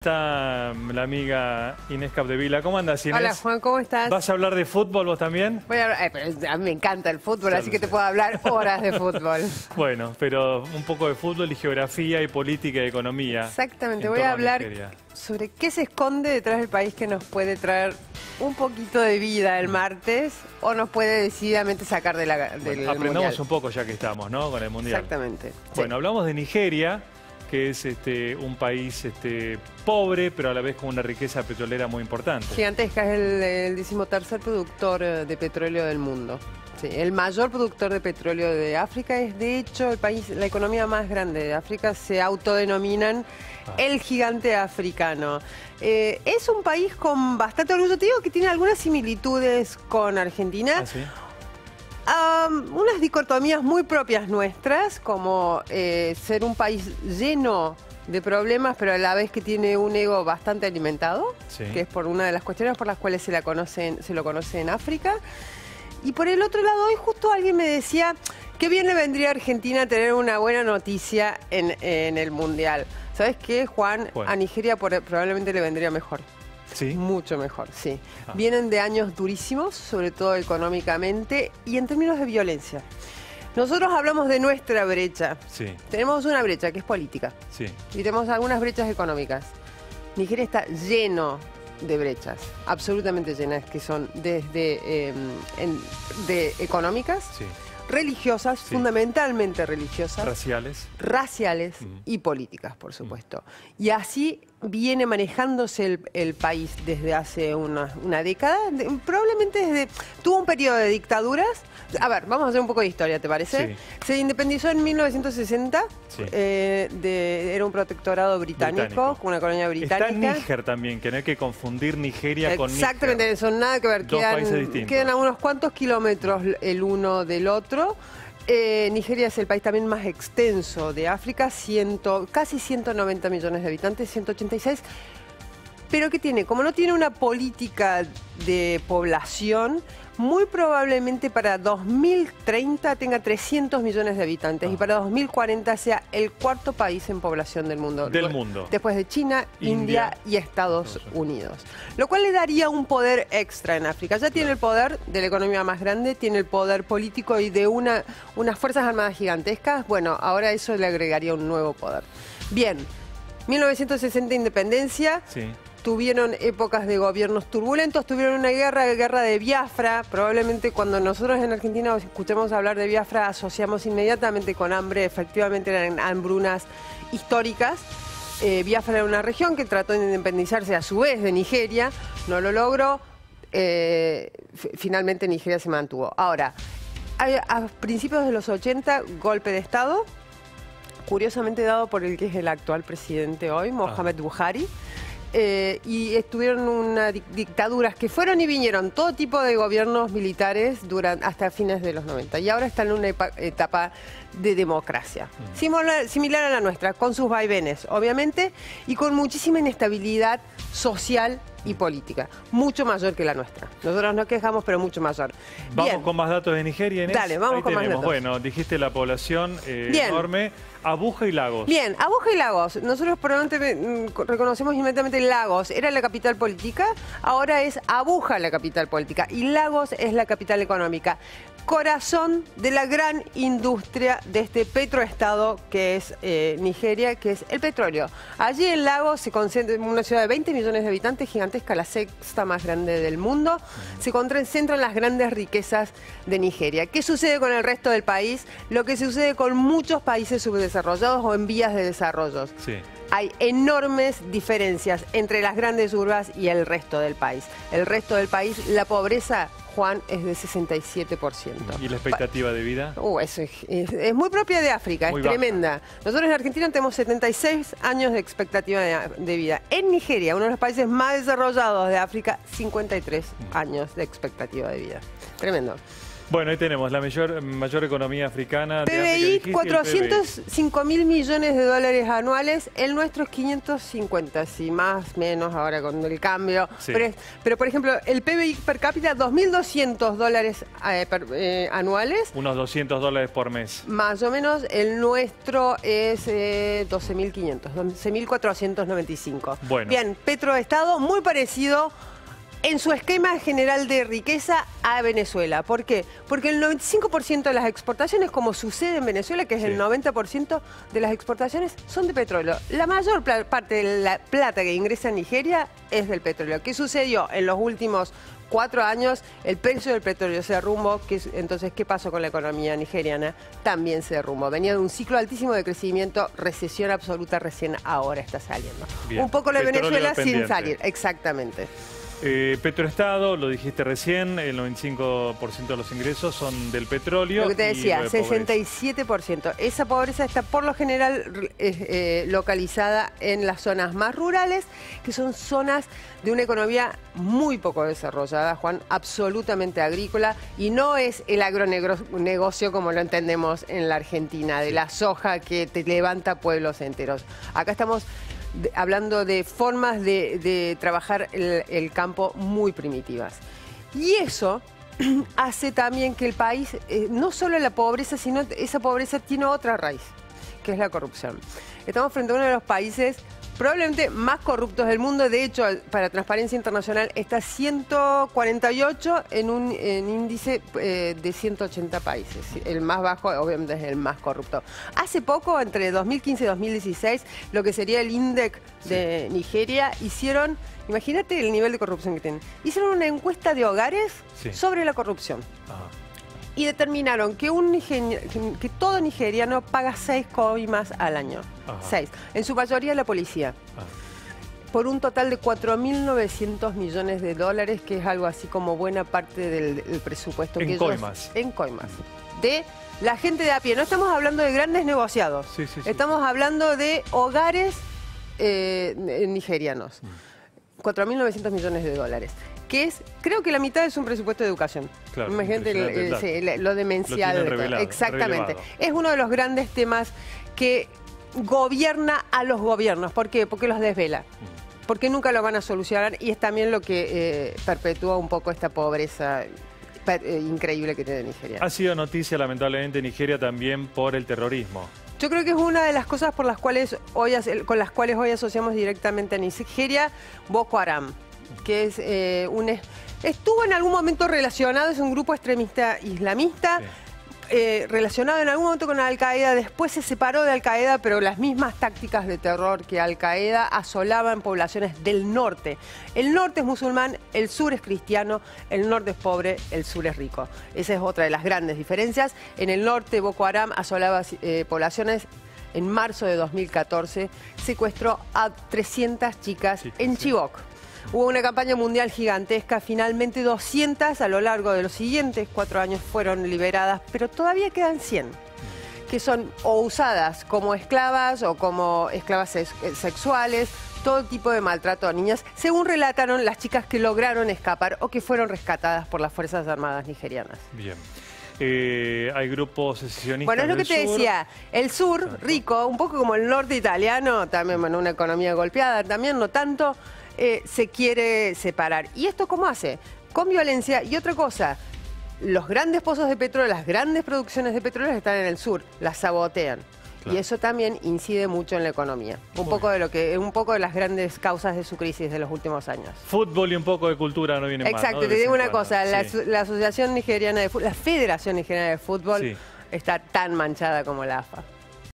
está la amiga Inés Capdevila. ¿Cómo andas, Inés? Hola, Juan, ¿cómo estás? ¿Vas a hablar de fútbol vos también? Voy a hablar, pero a mí me encanta el fútbol, Ya así lo que te sé. puedo hablar horas de fútbol. Bueno, pero un poco de fútbol y geografía y política y economía. Exactamente, en voy torno a hablar Nigeria. sobre qué se esconde detrás del país que nos puede traer un poquito de vida el martes o nos puede decididamente sacar del Aprendamos mundial. un poco ya que estamos, ¿no? Con el Mundial. Exactamente. Bueno, hablamos de Nigeria, que es un país pobre, pero a la vez con una riqueza petrolera muy importante. Gigantesca, es el 13º productor de petróleo del mundo. Sí, el mayor productor de petróleo de África es, de hecho, el país, la economía más grande de África. Se autodenominan el gigante africano. Es un país con bastante orgullo. Te digo que tiene algunas similitudes con Argentina. ¿Ah, sí? Unas dicotomías muy propias nuestras, como ser un país lleno de problemas, pero a la vez que tiene un ego bastante alimentado, Sí. que es por una de las cuestiones por las cuales se lo conoce en África. Y por el otro lado, hoy justo alguien me decía qué bien le vendría a Argentina tener una buena noticia en el Mundial. ¿Sabes qué, Juan? Bueno. A Nigeria probablemente le vendría mejor. ¿Sí? Mucho mejor, sí. Ah. Vienen de años durísimos, sobre todo económicamente y en términos de violencia. Nosotros hablamos de nuestra brecha. Sí, Tenemos una brecha que es política sí. y tenemos algunas brechas económicas. Nigeria está lleno de brechas, absolutamente llenas, que son desde de económicas, Sí. religiosas, Sí. fundamentalmente religiosas, Raciales. raciales y políticas, por supuesto. Y así viene manejándose el país desde hace una década, probablemente tuvo un periodo de dictaduras. A ver, vamos a hacer un poco de historia, ¿te parece? Sí. Se independizó en 1960, Sí. era un protectorado británico, una colonia británica. Está Níger también, que no hay que confundir Nigeria con Níger. Exactamente, son nada que ver. Dos países distintos. Quedan a unos cuantos kilómetros el uno del otro. Nigeria es el país también más extenso de África, casi 190 millones de habitantes, 186. Pero ¿qué tiene? Como no tiene una política de población, muy probablemente para 2030 tenga 300 millones de habitantes y para 2040 sea el cuarto país en población del mundo. Del mundo. Después de China, India y Estados Unidos. Lo cual le daría un poder extra en África. Ya tiene el poder de la economía más grande, tiene el poder político y de unas fuerzas armadas gigantescas. Bueno, ahora eso le agregaría un nuevo poder. Bien, 1960 independencia. Sí. Tuvieron épocas de gobiernos turbulentos, tuvieron una guerra de Biafra. Probablemente cuando nosotros en Argentina escuchamos hablar de Biafra asociamos inmediatamente con hambre. Efectivamente eran hambrunas históricas. Biafra era una región que trató de independizarse a su vez de Nigeria, no lo logró. Finalmente Nigeria se mantuvo. Ahora, a principios de los 80, golpe de Estado, curiosamente dado por el que es el actual presidente hoy, Mohamed Buhari. Y estuvieron unas dictaduras que fueron y vinieron, todo tipo de gobiernos militares hasta fines de los 90. Y ahora están en una etapa de democracia, similar a la nuestra, con sus vaivenes, obviamente, y con muchísima inestabilidad social y política, mucho mayor que la nuestra. Nosotros nos quejamos, pero mucho mayor. Vamos Bien. con más datos de Nigeria, Inés. Dale, vamos Ahí con más tenemos. datos. Bueno, dijiste la población enorme. Abuja y Lagos. Bien, Abuja y Lagos. Nosotros probablemente reconocemos inmediatamente Lagos. Era la capital política, ahora es Abuja la capital política y Lagos es la capital económica. Corazón de la gran industria de este petroestado que es Nigeria, que es el petróleo. Allí en Lagos se concentra una ciudad de 20 millones de habitantes, gigantesca, la sexta más grande del mundo. Se concentran las grandes riquezas de Nigeria. ¿Qué sucede con el resto del país? Lo que sucede con muchos países subdesarrollados o en vías de desarrollo. Sí. Hay enormes diferencias entre las grandes urbas y el resto del país. El resto del país, la pobreza, Juan, es de 67%. ¿Y la expectativa de vida? Eso es muy propia de África, Muy es baja. tremenda. Nosotros en Argentina tenemos 76 años de expectativa de vida. En Nigeria, uno de los países más desarrollados de África, 53 años de expectativa de vida. Tremendo. Bueno, ahí tenemos la mayor economía africana de África, PBI, dijiste, 405 mil millones de dólares anuales. El nuestro es 550, sí, más o menos ahora con el cambio. Sí. Pero, por ejemplo, el PBI per cápita, 2.200 dólares anuales. Unos $200 por mes. Más o menos, el nuestro es 12.500, 12.495. Bueno. Bien, Petroestado, muy parecido en su esquema general de riqueza a Venezuela. ¿Por qué? Porque el 95% de las exportaciones, como sucede en Venezuela, que es el 90% de las exportaciones, son de petróleo. La mayor parte de la plata que ingresa a Nigeria es del petróleo. ¿Qué sucedió en los últimos 4 años? El precio del petróleo se derrumbó. Entonces, ¿qué pasó con la economía nigeriana? También se derrumbó. Venía de un ciclo altísimo de crecimiento, recesión absoluta recién ahora está saliendo. Bien. Un poco la Petróleo Venezuela sin dependiente. salir, exactamente. Petroestado, lo dijiste recién, el 95% de los ingresos son del petróleo. Lo que te y decía, lo de pobreza. 67%. Esa pobreza está por lo general localizada en las zonas más rurales, que son zonas de una economía muy poco desarrollada, Juan, absolutamente agrícola, y no es el agronegocio como lo entendemos en la Argentina, de la soja que te levanta pueblos enteros. Acá estamos hablando de formas de trabajar el campo muy primitivas. Y eso hace también que el país, no solo la pobreza, sino esa pobreza tiene otra raíz, que es la corrupción. Estamos frente a uno de los países probablemente más corruptos del mundo. De hecho, para Transparencia Internacional está 148 en un índice de 180 países. El más bajo, obviamente, es el más corrupto. Hace poco, entre 2015 y 2016, lo que sería el INDEC de Nigeria, hicieron, imagínate el nivel de corrupción que tienen, hicieron una encuesta de hogares sobre la corrupción. Ajá. Y determinaron que que todo nigeriano paga 6 coimas al año. Ajá. 6. En su mayoría la policía. Ajá. Por un total de 4.900 millones de dólares, que es algo así como buena parte del presupuesto. En que coimas. En coimas. De la gente de a pie. No estamos hablando de grandes negociados. Sí. Estamos hablando de hogares nigerianos. 4.900 millones de dólares. Que es, creo que la mitad es un presupuesto de educación. Claro, imagínate lo demencial. Lo tienen Exactamente. relevado. Es uno de los grandes temas que gobierna a los gobiernos. ¿Por qué? Porque los desvela. Porque nunca lo van a solucionar, y es también lo que perpetúa un poco esta pobreza increíble que tiene Nigeria. Ha sido noticia, lamentablemente, Nigeria también por el terrorismo. Yo creo que es una de las cosas con las cuales hoy asociamos directamente a Nigeria, Boko Haram, que es estuvo en algún momento relacionado, es un grupo extremista islamista, relacionado en algún momento con Al-Qaeda, después se separó de Al-Qaeda, pero las mismas tácticas de terror que Al-Qaeda asolaban poblaciones del norte. El norte es musulmán, el sur es cristiano, el norte es pobre, el sur es rico. Esa es otra de las grandes diferencias. En el norte, Boko Haram asolaba poblaciones. En marzo de 2014 secuestró a 300 chicas en Chibok. Hubo una campaña mundial gigantesca, finalmente 200 a lo largo de los siguientes 4 años fueron liberadas, pero todavía quedan 100, que son o usadas como esclavas o como esclavas sexuales, todo tipo de maltrato a niñas, según relataron las chicas que lograron escapar o que fueron rescatadas por las Fuerzas Armadas nigerianas. Bien. Hay grupos secesionistas. Bueno, es lo que te decía, el sur, rico, un poco como el norte italiano, también bueno, una economía golpeada, también no tanto, se quiere separar. ¿Y esto cómo hace? Con violencia. Y otra cosa, los grandes pozos de petróleo, las grandes producciones de petróleo están en el sur, las sabotean. Claro. Y eso también incide mucho en la economía. Un poco de las grandes causas de su crisis de los últimos años. Fútbol y un poco de cultura no viene mal. Exacto, ¿no? te digo una cosa, la Asociación Nigeriana de Fútbol, la Federación Nigeriana de Fútbol está tan manchada como la AFA.